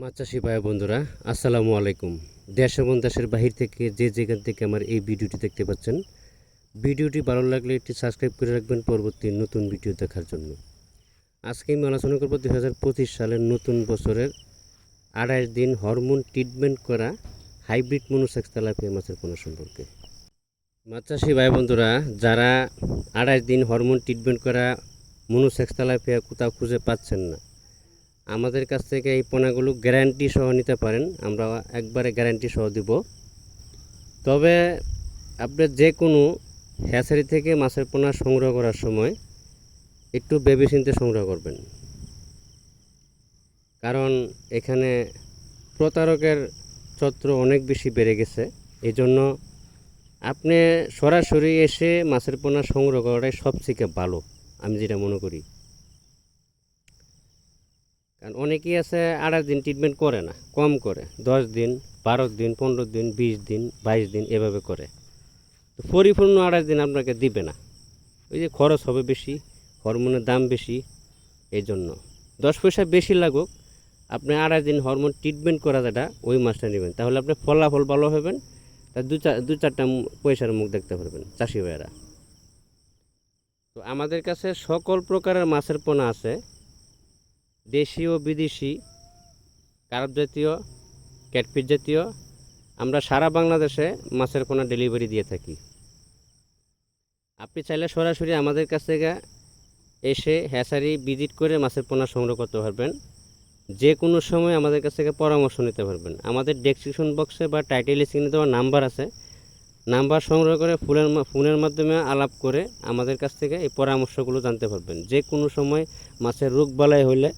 মাছ চাষি ভাই বন্ধুরা, আসসালামু আলাইকুম। দেশ এবং দেশের বাহির থেকে যে যেখান থেকে আমার এই ভিডিওটি দেখতে পাচ্ছেন, ভিডিওটি ভালো লাগলে একটি সাবস্ক্রাইব করে রাখবেন পরবর্তী নতুন ভিডিও দেখার জন্য। আজকে আমি আলোচনা করব 2025 সালের নতুন বছরের 28 দিন হরমোন ট্রিটমেন্ট করা হাইব্রিড মনোসেক্স তেলাপিয়া মাছের পোনা সম্পর্কে। মাছ চাষি ভাই বন্ধুরা, যারা 28 দিন হরমোন ট্রিটমেন্ট করা মনোসেক্স তেলাপিয়া কোথাও খুঁজে পাচ্ছেন না, আমাদের কাছ থেকে এই পোনাগুলো গ্যারান্টি সহ নিতে পারেন। আমরা একবারে গ্যারান্টি সহ দিব। তবে আপনি যে কোনো হ্যাচারি থেকে মাছের পোনা সংগ্রহ করার সময় একটু ভেবেচিন্তে সংগ্রহ করবেন, কারণ এখানে প্রতারকের চত্র অনেক বেশি বেড়ে গেছে। এই জন্য আপনি সরাসরি এসে মাছের পোনা সংগ্রহ করাটাই সবথেকে ভালো, আমি যেটা মনে করি। কারণ অনেকেই আছে 28 দিন ট্রিটমেন্ট করে না, কম করে 10 দিন, 12 দিন, 15 দিন, 20 দিন, 22 দিন এভাবে করে। তো পরিপূর্ণ 28 দিন আপনাকে দিবে না। ওই যে খরচ হবে বেশি, হরমোনের দাম বেশি, এই জন্য 10 পয়সা বেশি লাগুক, আপনি 28 দিন হরমোন ট্রিটমেন্ট করা যেটা ওই মাছটা নেবেন, তাহলে আপনি ফলাফল ভালো হবেন। তার দু চারটা পয়সার মুখ দেখতে পারবেন চাষি ভাইয়েরা। তো আমাদের কাছে সকল প্রকারের মাছের পোনা আছে, দেশি ও বিদেশি, কার্প জাতীয়, ক্যাটফিশ জাতীয়। আমরা সারা বাংলাদেশে মাছের পোনা ডেলিভারি দিয়ে থাকি। আপনি চাইলে সরাসরি আমাদের কাছ থেকে এসে হ্যাচারি ভিজিট করে মাছের পোনা সংগ্রহ করতে পারবেন। যে কোনো সময় আমাদের কাছ থেকে পরামর্শ নিতে পারবেন। আমাদের ডেসক্রিপশন বক্সে বা টাইটেল স্ক্রিনে দেওয়া নাম্বার আছে, নাম্বার সংগ্রহ করে ফোনের মাধ্যমে আলাপ করে আমাদের কাছ থেকে এই পরামর্শগুলো জানতে পারবেন। যে কোনো সময় মাছের রোগ বালাই হলে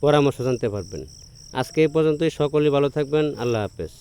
পরামর্শ জানতে পারবেন। আজকে এই পর্যন্তই। সকলেই ভালো থাকবেন। আল্লাহ হাফেজ।